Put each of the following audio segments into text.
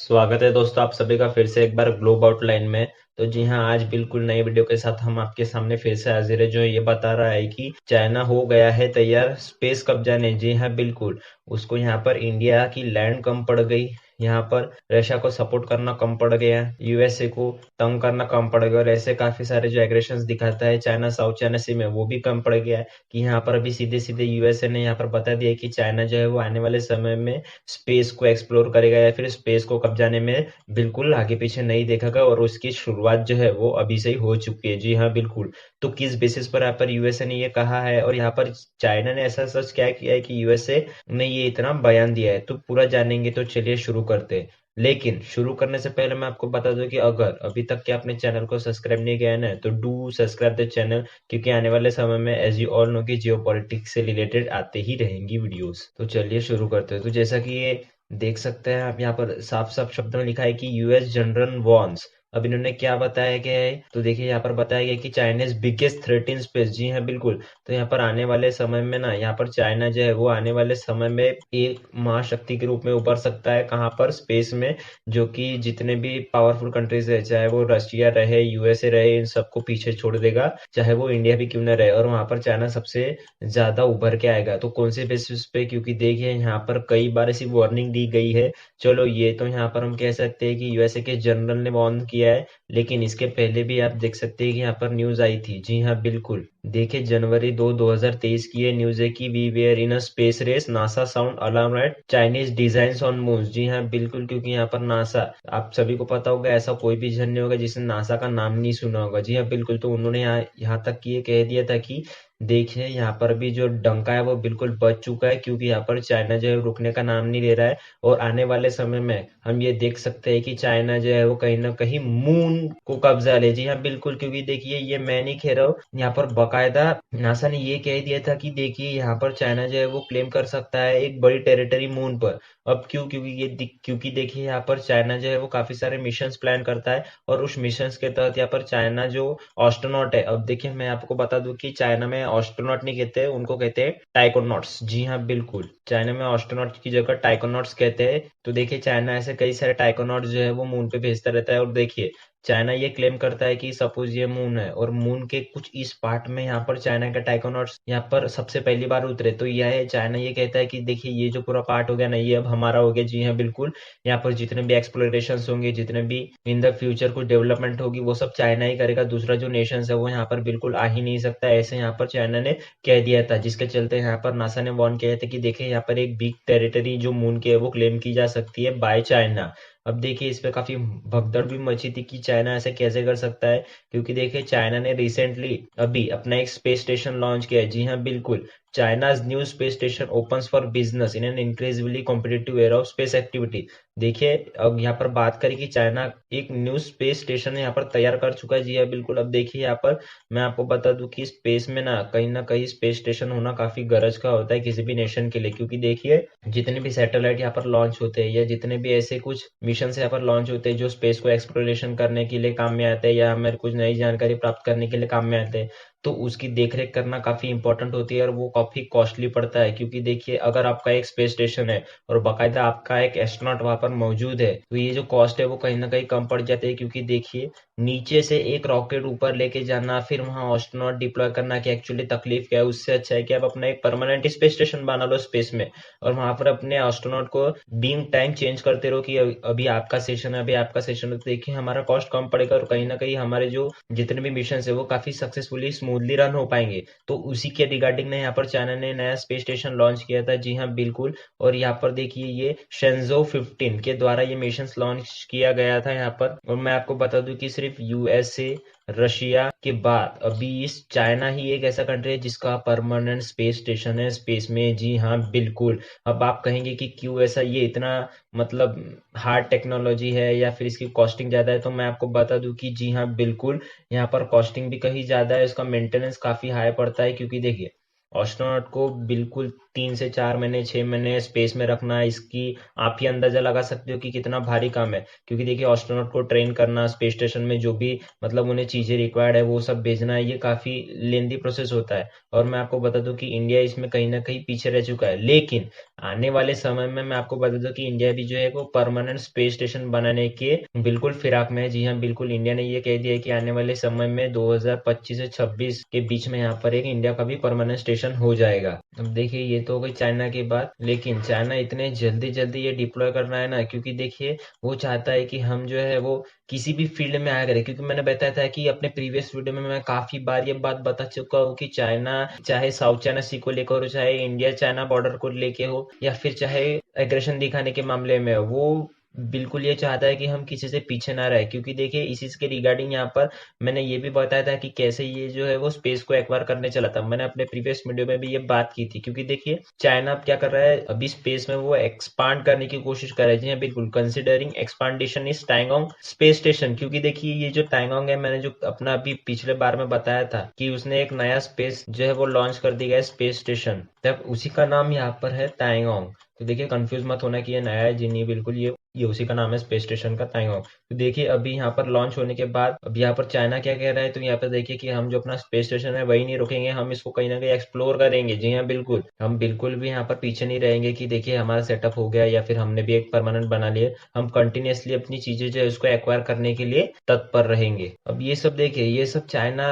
स्वागत है दोस्तों आप सभी का फिर से एक बार ग्लोब आउटलाइन में। तो जी हाँ, आज बिल्कुल नई वीडियो के साथ हम आपके सामने फिर से हाजिर है, जो ये बता रहा है कि चाइना हो गया है तैयार स्पेस कब्जाने। जी हाँ बिल्कुल, उसको यहाँ पर इंडिया की लैंड कम पड़ गई, यहाँ पर रशिया को सपोर्ट करना कम पड़ गया, यूएसए को तंग करना कम पड़ गया, और ऐसे काफी सारे जो एग्रेशन दिखाता है चाइना साउथ चाइना सी में, वो भी कम पड़ गया है। कि यहाँ पर अभी सीधे सीधे यूएसए ने यहाँ पर बता दिया कि चाइना जो है वो आने वाले समय में स्पेस को एक्सप्लोर करेगा या फिर स्पेस को कब्जाने में बिल्कुल आगे पीछे नहीं देखेगा, और उसकी शुरुआत जो है वो अभी से ही हो चुकी है। जी हाँ बिल्कुल। तो किस बेसिस पर यहाँ पर यूएसए ने ये कहा है और यहाँ पर चाइना ने ऐसा सच क्या किया है कि यूएसए ने ये इतना बयान दिया है, तो पूरा जानेंगे। तो चलिए शुरू करते हैं। लेकिन शुरू करने से पहले मैं आपको बता दूं कि अगर अभी तक के आपने चैनल को सब्सक्राइब नहीं किया है ना, तो डू सब्सक्राइब द चैनल, क्योंकि आने वाले समय में एज यू ऑल नो कि जियो पॉलिटिक्स से रिलेटेड आते ही रहेंगी वीडियोस। तो चलिए शुरू करते हैं। तो जैसा कि ये देख सकते हैं आप, यहाँ पर साफ साफ शब्दों में लिखा है कि यूएस जनरल वॉर्न्स। अब इन्होंने क्या बताया गया है, तो देखिए यहाँ पर बताया गया कि China is biggest threat in space. जी हाँ बिल्कुल। तो यहाँ पर आने वाले समय में ना, यहाँ पर चाइना जो है वो आने वाले समय में एक महाशक्ति के रूप में उभर सकता है। कहाँ पर? स्पेस में। जो कि जितने भी पावरफुल कंट्रीज है, चाहे वो रशिया रहे यूएसए रहे, इन सबको पीछे छोड़ देगा, चाहे वो इंडिया भी क्यों न रहे, और वहां पर चाइना सबसे ज्यादा उभर के आएगा। तो कौन से बेसिस पे? क्योंकि देखिए यहाँ पर कई बार ऐसी वार्निंग दी गई है। चलो ये तो यहाँ पर हम कह सकते हैं कि यूएसए के जनरल ने वार्न किया है, लेकिन इसके पहले भी आप देख सकते हैं कि यहाँ पर न्यूज आई थी। जी हाँ बिल्कुल। देखिए जनवरी 2023 की ये न्यूज है कि we were in a space race, NASA sound alarm at Chinese design on moon. जी हाँ बिल्कुल, क्योंकि यहाँ पर नासा, आप सभी को पता होगा, ऐसा कोई भी जन नहीं होगा जिसने नासा का नाम नहीं सुना होगा। जी हाँ बिल्कुल। तो उन्होंने यहाँ तक कि ये कह दिया था कि देखिए यहाँ पर भी जो डंका है वो बिल्कुल बच चुका है, क्योंकि यहाँ पर चाइना जो है रुकने का नाम नहीं ले रहा है। और आने वाले समय में हम ये देख सकते हैं कि चाइना जो है वो कहीं ना कहीं मून को कब्जा ले। जी हाँ बिल्कुल, क्योंकि देखिए ये मैं नहीं कह रहा हूँ, यहाँ पर बकायदा नासा ने ये कह दिया था कि देखिए यहाँ पर चाइना जो है वो क्लेम कर सकता है एक बड़ी टेरिटरी मून पर। अब क्यों? क्योंकि देखिए यहाँ पर चाइना जो है वो काफी सारे मिशन प्लान करता है, और उस मिशन के तहत यहाँ पर चाइना जो ऑस्ट्रोनॉट है, अब देखिए मैं आपको बता दूं कि चाइना में ऑस्ट्रोनॉट नहीं कहते हैं, उनको कहते हैं टाइकोनॉट्स। जी हाँ बिल्कुल, चाइना में ऑस्ट्रोनॉट की जगह टाइकोनॉट्स कहते हैं। तो देखिए चाइना ऐसे कई सारे टाइकोनॉट्स जो है वो मून पे भेजता रहता है। और देखिए चाइना ये क्लेम करता है कि सपोज ये मून है, और मून के कुछ इस पार्ट में यहाँ पर चाइना के टाइकोनॉट्स यहाँ पर सबसे पहली बार उतरे, तो यह है चाइना ये कहता है कि देखिए ये जो पूरा पार्ट हो गया ना, ये अब हमारा हो गया। जी हाँ बिल्कुल। यहाँ पर जितने भी एक्सप्लोरेशन होंगे, जितने भी इन द फ्यूचर कुछ डेवलपमेंट होगी, वो सब चाइना ही करेगा। दूसरा जो नेशन है वो यहाँ पर बिल्कुल आ ही नहीं सकता, ऐसे यहाँ पर चाइना ने कह दिया था। जिसके चलते यहाँ पर नासा ने वार्न किया था कि देखिए यहाँ पर एक बिग टेरिटरी जो मून की है वो क्लेम की जा सकती है बाय चाइना। अब देखिए इस पे काफी भगदड़ भी मची थी कि चाइना ऐसे कैसे कर सकता है, क्योंकि देखिए चाइना ने रिसेंटली अभी अपना एक स्पेस स्टेशन लॉन्च किया है। जी हाँ बिल्कुल। China's new space station opens for business in an increasingly competitive era of space activity. देखिए अब यहाँ पर बात करें कि चाइना एक न्यू स्पेस स्टेशन यहाँ पर तैयार कर चुका है। जी हाँ बिल्कुल। अब देखिए यहाँ पर मैं आपको बता दूं कि स्पेस में ना कहीं स्पेस स्टेशन होना काफी गरज का होता है किसी भी नेशन के लिए, क्योंकि देखिए जितने भी सैटेलाइट यहाँ पर लॉन्च होते हैं, या जितने भी ऐसे कुछ मिशन यहाँ पर लॉन्च होते हैं जो स्पेस को एक्सप्लोरेशन करने के लिए काम में आते हैं, या हमें कुछ नई जानकारी प्राप्त करने के लिए काम में आते हैं, तो उसकी देखरेख करना काफी इंपॉर्टेंट होती है, और वो काफी कॉस्टली पड़ता है। क्योंकि देखिए अगर आपका एक स्पेस स्टेशन है और बाकायदा आपका एक एस्ट्रोनॉट वहां पर मौजूद है, तो ये जो कॉस्ट है वो कहीं ना कहीं कम पड़ जाती है। क्योंकि देखिए नीचे से एक रॉकेट ऊपर लेके जाना, फिर वहां एस्ट्रोनॉट डिप्लॉय करना, कि एक्चुअली तकलीफ क्या है, उससे अच्छा है कि आप अपना एक परमानेंट स्पेस स्टेशन बना लो स्पेस में, और वहां पर अपने एस्ट्रोनॉट को बीम टाइम चेंज करते रहो कि अभी आपका सेशन है, अभी आपका सेशन है। तो देखिए हमारा कॉस्ट कम पड़ेगा, और कहीं ना कहीं हमारे जो जितने भी मिशन है वो काफी सक्सेसफुली स्मूथली रन हो पाएंगे। तो उसी के रिगार्डिंग ने यहाँ पर चाइना ने नया स्पेस स्टेशन लॉन्च किया था। जी हाँ बिल्कुल। और यहाँ पर देखिए ये शेंजो 15 के द्वारा ये मिशन लॉन्च किया गया था यहाँ पर। और मैं आपको बता दूं कि सिर्फ यूएसए रशिया के बाद अभी इस चाइना ही एक ऐसा कंट्री है जिसका परमानेंट स्पेस स्टेशन है स्पेस में। जी हाँ बिल्कुल। अब आप कहेंगे कि क्यों ऐसा, ये इतना मतलब हार्ड टेक्नोलॉजी है या फिर इसकी कॉस्टिंग ज्यादा है, तो मैं आपको बता दूं कि जी हाँ बिल्कुल, यहाँ पर कॉस्टिंग भी कहीं ज्यादा है, इसका मेंटेनेंस काफी हाई पड़ता है। क्योंकि देखिए एस्ट्रोनॉट को बिल्कुल 3 से 4 महीने 6 महीने स्पेस में रखना, इसकी आप ही अंदाजा लगा सकते हो कि कितना भारी काम है। क्योंकि देखिए एस्ट्रोनॉट को ट्रेन करना, स्पेस स्टेशन में जो भी मतलब उन्हें चीजें रिक्वायर्ड है वो सब भेजना है, ये काफी लेंदी प्रोसेस होता है। और मैं आपको बता दूं कि इंडिया इसमें कहीं ना कहीं पीछे रह चुका है, लेकिन आने वाले समय में मैं आपको बता दूं कि इंडिया भी जो है वो परमानेंट स्पेस स्टेशन बनाने के बिल्कुल फिराक में है। जी हाँ, बिल्कुल इंडिया ने ये कह दिया है कि आने वाले समय में 2025 से 26 के बीच में यहाँ पर एक इंडिया का भी परमानेंट स्टेशन हो जाएगा। अब देखिए ये तो हो गई चाइना की बात, लेकिन चाइना इतने जल्दी जल्दी ये डिप्लॉय करना है ना, क्योंकि देखिए वो चाहता है कि हम जो है वो किसी भी फील्ड में आया करें। क्योंकि मैंने बताया था कि अपने प्रीवियस वीडियो में मैं काफी बार ये बात बता चुका हूँ कि चाइना चाहे साउथ चाइना सी को लेकर हो, चाहे इंडिया चाइना बॉर्डर को लेके हो, या फिर चाहे एग्रेशन दिखाने के मामले में हो, वो बिल्कुल ये चाहता है कि हम किसी से पीछे ना रहे। क्योंकि देखिए इसी के रिगार्डिंग यहाँ पर मैंने ये भी बताया था कि कैसे ये जो है वो स्पेस को एक्वायर करने चला था। मैंने अपने प्रीवियस वीडियो में भी ये बात की थी। क्योंकि देखिए चाइना अब क्या कर रहा है, अभी स्पेस में वो एक्सपांड करने की कोशिश कर रहा है। जी हाँ बिल्कुल, कंसिडरिंग एक्सपांडेशन इज टैंगोंग स्पेस स्टेशन। क्योंकि देखिए ये जो टैंगोंग है, मैंने जो अपना अभी पिछले बार में बताया था कि उसने एक नया स्पेस जो है वो लॉन्च कर दिया है, स्पेस स्टेशन, तब उसी का नाम यहाँ पर है टैंगोंग। तो देखिए कंफ्यूज मत होना कि ये नया है, जी नहीं, बिल्कुल ये उसी का नाम है, स्पेस स्टेशन का टैंगोंग। तो देखिए अभी यहाँ पर लॉन्च होने के बाद अब यहाँ पर चाइना क्या कह रहा है, तो यहाँ पर देखिए कि हम जो अपना स्पेस स्टेशन है वही नहीं रुकेंगे, हम इसको कहीं ना कहीं एक्सप्लोर करेंगे। जी हाँ बिल्कुल, हम बिल्कुल भी यहाँ पर पीछे नहीं रहेंगे कि देखिए हमारा सेटअप हो गया या फिर हमने भी एक परमानेंट बना लिया। हम कंटिन्यूअसली अपनी चीजें जो है उसको एक्वायर करने के लिए तत्पर रहेंगे। अब ये सब देखिए, ये सब चाइना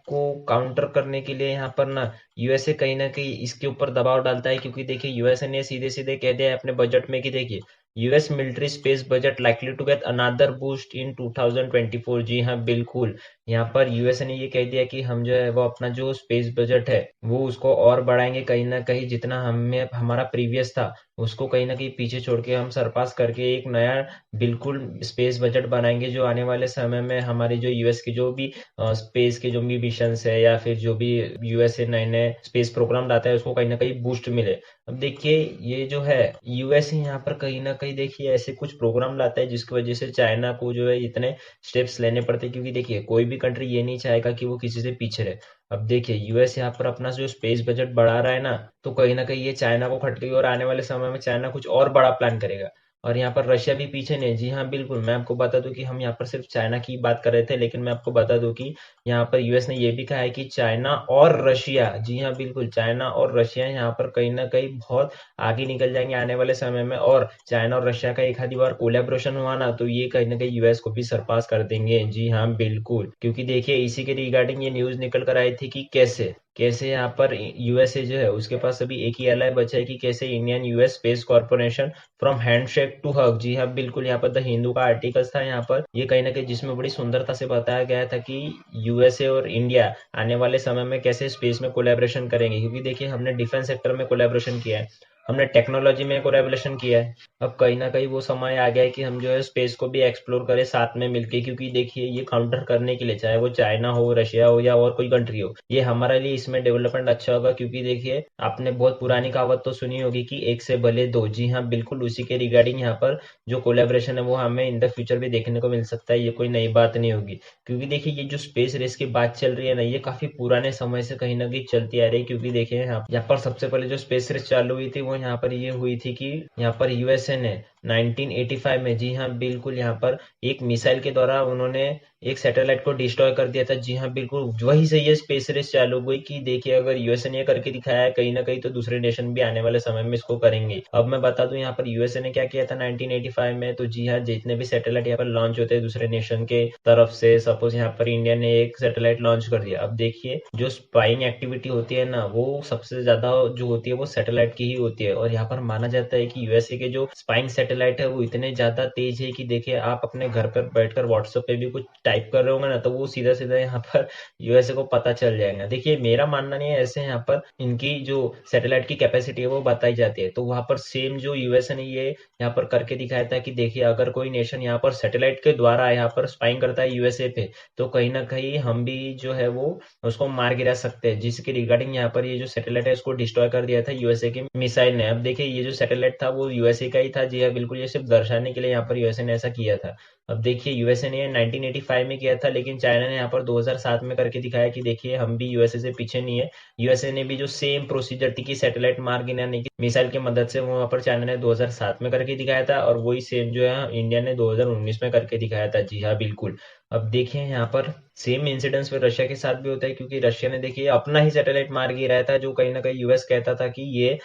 को काउंटर करने के लिए यहाँ पर ना यूएसए कहीं ना कहीं इसके ऊपर दबाव डालता है। क्योंकि देखिए यूएसए ने सीधे सीधे कह दिया है अपने बजट में कि देखिए US military space budget likely to get another boost in 2024। जी हाँ बिल्कुल, यहाँ पर यूएसए ने ये कह दिया कि हम जो है वो अपना जो स्पेस बजट है वो उसको और बढ़ाएंगे। कहीं ना कहीं जितना हमें हमारा प्रीवियस था उसको कहीं ना कहीं पीछे छोड़ के हम सरपास करके एक नया बिल्कुल स्पेस बजट बनाएंगे, जो आने वाले समय में हमारी जो यूएस की जो भी स्पेस के जो भी मिशन है या फिर जो भी यूएसए नए नए स्पेस प्रोग्राम लाता है उसको कहीं ना कहीं बूस्ट मिले। अब देखिए ये जो है यूएस यहाँ पर कहीं ना कहीं देखिए ऐसे कुछ प्रोग्राम लाता है जिसकी वजह से चाइना को जो है इतने स्टेप्स लेने पड़ते हैं। क्योंकि देखिए कोई भी कंट्री ये नहीं चाहेगा कि वो किसी से पीछे रहे। अब देखिए यूएस यहाँ पर अपना जो स्पेस बजट बढ़ा रहा है ना, तो कहीं ना कहीं ये चाइना को खटकेगी और आने वाले समय में चाइना कुछ और बड़ा प्लान करेगा। और यहाँ पर रशिया भी पीछे नहीं है। जी हाँ बिल्कुल, मैं आपको बता दूं कि हम यहाँ पर सिर्फ चाइना की बात कर रहे थे, लेकिन मैं आपको बता दूं कि यहाँ पर यूएस ने ये भी कहा है कि चाइना और रशिया, जी हाँ बिल्कुल, चाइना और रशिया यहाँ पर कहीं ना कहीं बहुत आगे निकल जाएंगे आने वाले समय में। और चाइना और रशिया का एक आधी बार कोलैबोरेशन हुआ ना, तो ये कहीं ना कहीं यूएस को भी सरपास कर देंगे। जी हाँ बिल्कुल, क्योंकि देखिए इसी के रिगार्डिंग ये न्यूज निकल कर आई थी कि कैसे कैसे यहाँ पर यूएसए जो है उसके पास अभी एक ही एलाई बचा है कि कैसे Indian US space corporation from handshake to hug. जी हाँ बिल्कुल, यहाँ पर द हिंदू का आर्टिकल था यहाँ पर ये कहीं ना कहीं, जिसमें बड़ी सुंदरता से बताया गया था कि यूएसए और इंडिया आने वाले समय में कैसे स्पेस में कोलैबोरेशन करेंगे। क्योंकि देखिए हमने डिफेंस सेक्टर में कोलैबोरेशन किया है, हमने टेक्नोलॉजी में कोलैबोरेशन किया है। अब कहीं ना कहीं वो समय आ गया है कि हम जो है स्पेस को भी एक्सप्लोर करें साथ में मिलके। क्योंकि देखिए ये काउंटर करने के लिए, चाहे वो चाइना हो, रशिया हो या और कोई कंट्री हो, ये हमारे लिए इसमें डेवलपमेंट अच्छा होगा। क्योंकि देखिए आपने बहुत पुरानी कहावत तो सुनी होगी कि एक से भले दो। जी हाँ बिल्कुल, उसी के रिगार्डिंग यहाँ पर जो कोलैबोरेशन है वो हमें इन द फ्यूचर भी देखने को मिल सकता है, ये कोई नई बात नहीं होगी। क्योंकि देखिए ये जो स्पेस रेस की बात चल रही है ना, ये काफी पुराने समय से कहीं ना कहीं चलती आ रही है। क्योंकि देखिए यहाँ पर सबसे पहले जो स्पेस रेस चालू हुई थी वो यहाँ पर ये हुई थी कि यहाँ पर यूएसए ने 1985 में, जी हाँ बिल्कुल, यहाँ पर एक मिसाइल के द्वारा उन्होंने एक सैटेलाइट को डिस्ट्रॉय कर दिया था। जी हाँ बिल्कुल, वही से ये स्पेस रेस चालू हुई कि देखिए अगर यूएसए ने करके दिखाया है कहीं ना कहीं, तो दूसरे नेशन भी आने वाले समय में इसको करेंगे। अब मैं बता दूं यहाँ पर यूएसए ने क्या किया था 1985 में, तो जी हाँ जितने भी सैटेलाइट यहाँ पर लॉन्च होते हैं दूसरे नेशन के तरफ से, सपोज यहाँ पर इंडिया ने एक सैटेलाइट लॉन्च कर दिया। अब देखिए जो स्पाइंग एक्टिविटी होती है ना, वो सबसे ज्यादा जो होती है वो सैटेलाइट की ही होती है। और यहाँ पर माना जाता है कि यूएसए के जो स्पाइंग सैटेलाइट है वो इतने ज्यादा तेज है कि देखिए आप अपने घर पर बैठकर व्हाट्सएप पे भी कुछ टाइप कर रहे होंगे ना, तो वो सीधा सीधा यहाँ पर यूएसए को पता चल जाएगा। देखिए मेरा मानना नहीं है, ऐसे यहाँ पर इनकी जो सैटेलाइट की कैपेसिटी है वो बताई जाती है। तो वहां पर सेम जो यूएसए ने ये यहाँ पर करके दिखाया था कि देखिए अगर कोई नेशन यहाँ पर सैटेलाइट के द्वारा यहाँ पर स्पाइंग करता है यूएसए पे, तो कहीं ना कहीं हम भी जो है वो उसको मार गिरा सकते हैं। जिसके रिगार्डिंग यहाँ पर ये जो सैटेलाइट है उसको डिस्ट्रॉय कर दिया था यूएसए की मिसाइल ने। अब देखिए ये जो सैटेलाइट था वो यूएसए का ही था। जी हाँ बिल्कुल ये सिर्फ दर्शाने के लिए यहाँ पर यूएसए ने ऐसा किया था। अब देखिए यूएसए ने 1985 में किया था, लेकिन चाइना ने यहाँ पर 2007 में करके दिखाया कि देखिए हम भी यूएसए से पीछे नहीं है। यूएसए ने भी जो सेम प्रोसीजर थी कि सैटेलाइट मार गिराने की मिसाइल की मदद से, वो वहाँ पर चाइना ने 2007 में करके दिखाया था, और वही सेम जो है इंडिया ने 2019 में करके दिखाया था। जी हाँ बिल्कुल। अब देखिए यहाँ पर सेम इंसिडेंस फिर रशिया के साथ भी होता है, क्योंकि रशिया ने देखिए अपना ही सैटेलाइट मार गिराया था, जो कहीं ना कहीं यूएस कहता था कि ये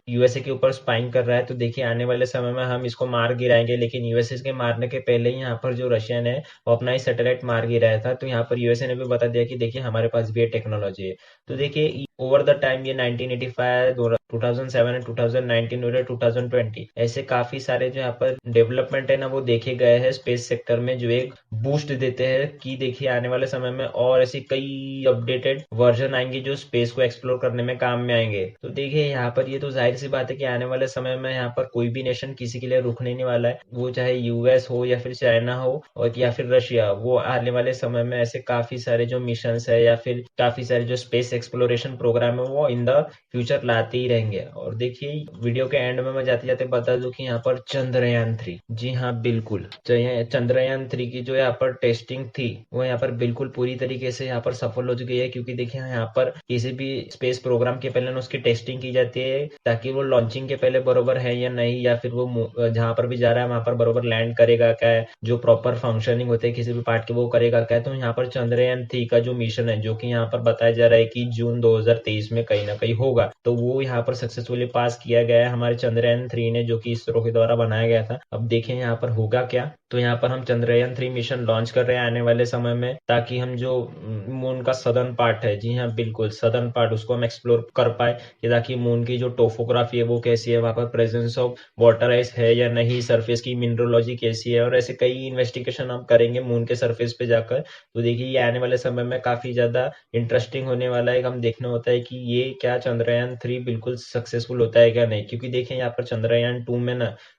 यूएसए के ऊपर स्पाइंग कर रहा है, तो देखिए आने वाले समय में हम इसको मार गिराएंगे। लेकिन यूएसए के मारने के पहले ही यहाँ पर जो रशिया ने वो अपना ही सैटेलाइट मार गिराया था, तो यहाँ पर यूएसए ने भी बता दिया कि देखिए हमारे पास भी ये टेक्नोलॉजी है। तो देखिए ओवर द टाइम ये 1985, 2007 एंड 2019 और 2020 ऐसे काफी सारे जो यहाँ पर डेवलपमेंट है ना वो देखे गए हैं स्पेस सेक्टर में, जो एक बूस्ट देते हैं कि देखिए आने वाले समय में और ऐसी कई अपडेटेड वर्जन आएंगे जो स्पेस को एक्सप्लोर करने में काम में आएंगे। तो देखिए यहाँ पर ये तो जाहिर सी बात है कि आने वाले समय में यहाँ पर कोई भी नेशन किसी के लिए रुकने नहीं वाला है, वो चाहे यूएस हो या फिर चाइना हो और या फिर रशिया, वो आने वाले समय में ऐसे काफी सारे जो मिशन है या फिर काफी सारे जो स्पेस एक्सप्लोरेशन प्रोग्राम है वो इन द फ्यूचर लाते ही रहेंगे। और देखिए वीडियो के एंड में मैं जाते जाते बता दूं कि यहाँ पर चंद्रयान 3, जी हाँ बिल्कुल, चंद्रयान 3 की जो यहाँ पर टेस्टिंग थी वो यहाँ पर बिल्कुल पूरी तरीके से यहाँ पर सफल हो चुकी है, क्योंकि देखिए यहाँ पर किसी भी स्पेस प्रोग्राम के पहले उसकी टेस्टिंग की जाती है, ताकि वो लॉन्चिंग के पहले बरोबर है या नहीं, या फिर वो जहां पर भी जा रहा है वहां पर बरोबर लैंड करेगा क्या है, जो प्रॉपर फंक्शनिंग होते हैं किसी भी पार्ट के वो करेगा क्या है। तो यहाँ पर चंद्रयान 3 का जो मिशन है, जो कि यहाँ पर बताया जा रहा है कि जून 2023 में कहीं ना कहीं होगा, तो वो यहाँ पर सक्सेसफुली पास किया गया है हमारे चंद्रयान 3 ने, जो कि इसरो के द्वारा बनाया गया था। अब देखिए यहाँ पर होगा क्या, तो यहाँ पर हम चंद्रयान 3 मिशन लॉन्च कर रहे हैं आने वाले समय में, ताकि हम जो मून का सदर्न पार्ट है, जी हाँ बिल्कुल सदर्न पार्ट, उसको हम एक्सप्लोर कर पाए, कि ताकि मून की जो टोपोग्राफी है वो कैसी है, वहां पर प्रेजेंस ऑफ वाटर आइस है या नहीं, सरफेस की मिनरोलॉजी कैसी है, और ऐसे कई इन्वेस्टिगेशन हम करेंगे मून के सरफेस पे जाकर। तो देखिए ये आने वाले समय में काफी ज्यादा इंटरेस्टिंग होने वाला है। हम देखना होता है कि ये क्या चंद्रयान 3 बिल्कुल सक्सेसफुल होता है क्या नहीं, क्योंकि देखिए यहाँ पर चंद्रयान 2 में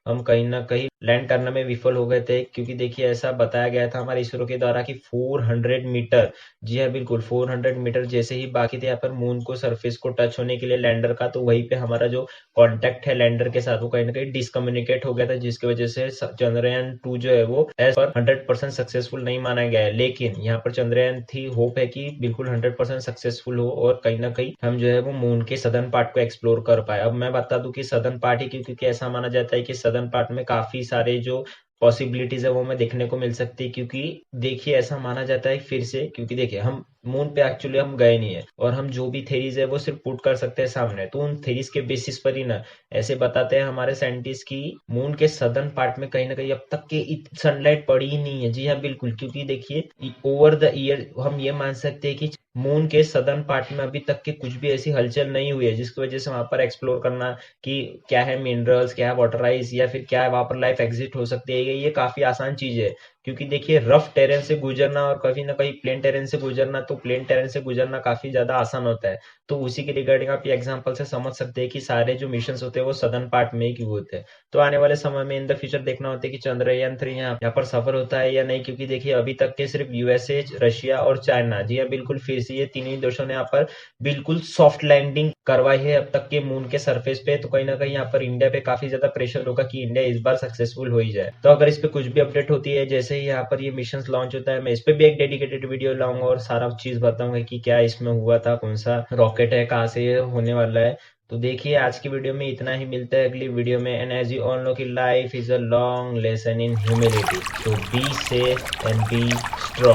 हम कहीं ना कहीं लैंड करने में विफल हो गए थे, क्योंकि देखिए ऐसा बताया गया था हमारे इसरो के द्वारा कि 400 मीटर, जी हाँ बिल्कुल 400 मीटर जैसे ही बाकी थे यहाँ पर मून को सरफेस को टच होने के लिए लैंडर का, तो वहीं पे हमारा जो कांटेक्ट है लैंडर के साथ वो कहीं ना कहीं डिसकम्युनिकेट हो गया था, जिसकी वजह से चंद्रयान 2 जो है वो एज पर 100% सक्सेसफुल नहीं माना गया है। लेकिन यहाँ पर चंद्रयान 3 होप है कि बिल्कुल 100% सक्सेसफुल हो और कहीं ना कहीं हम जो है वो मून के सदर्न पार्ट को एक्सप्लोर कर पाए। अब मैं बता दूं कि सदर्न पार्ट ही क्यों, क्योंकि ऐसा माना जाता है कि सदर्न पार्ट में काफी सारे जो पॉसिबिलिटीज है वो हमें देखने को मिल सकती है, क्योंकि देखिए ऐसा माना जाता है फिर से, क्योंकि देखिए हम मून पे एक्चुअली हम गए नहीं है, और हम जो भी थेरीज है वो सिर्फ पुट कर सकते हैं सामने, तो उन थेरीज के बेसिस पर ही ना ऐसे बताते हैं हमारे साइंटिस्ट की मून के सदर्न पार्ट में कहीं ना कहीं अब तक के सनलाइट पड़ी ही नहीं है। जी हाँ बिल्कुल, क्योंकि देखिए ओवर द ईयर हम ये मान सकते हैं कि मून के सदर्न पार्ट में अभी तक के कुछ भी ऐसी हलचल नहीं हुई है, जिसकी वजह से वहां पर एक्सप्लोर करना कि क्या है मिनरल्स, क्या है वाटर आइस, या फिर क्या है वहां पर लाइफ एग्जिस्ट हो सकती है, ये काफी आसान चीज है। क्योंकि देखिए रफ टेरेन से गुजरना और कहीं ना कहीं प्लेन टेरेन से गुजरना, तो प्लेन टेरेन से गुजरना काफी ज्यादा आसान होता है। तो उसी के रिगार्डिंग आप ये एग्जांपल से समझ सकते हैं कि सारे जो मिशन होते हैं वो सदर्न पार्ट में ही क्यों होते हैं। तो आने वाले समय में इन द फ्यूचर देखना होता है कि चंद्रयान 3 यहाँ पर सफल होता है या नहीं, क्योंकि देखिए अभी तक के सिर्फ यूएसए, रशिया और चाइना, जी हाँ बिल्कुल फिर से ये तीन ही देशों ने यहाँ पर बिल्कुल सॉफ्ट लैंडिंग करवाई है अब तक के मून के सरफेस पे। तो कहीं ना कहीं यहाँ पर इंडिया पे काफी ज्यादा प्रेशर होगा कि इंडिया इस बार सक्सेसफुल हो ही जाए। तो अगर इस पे कुछ भी अपडेट होती है, जैसे ही यहाँ पर ये मिशन लॉन्च होता है, मैं इस पे भी एक डेडिकेटेड वीडियो लाऊंगा और सारा चीज बताऊंगा कि क्या इसमें हुआ था, कौन सा रॉकेट है, कहाँ से ये होने वाला है। तो देखिए आज की वीडियो में इतना ही, मिलता है अगली वीडियो में। And as you all know कि life is a long lesson in humility, so be safe and be strong.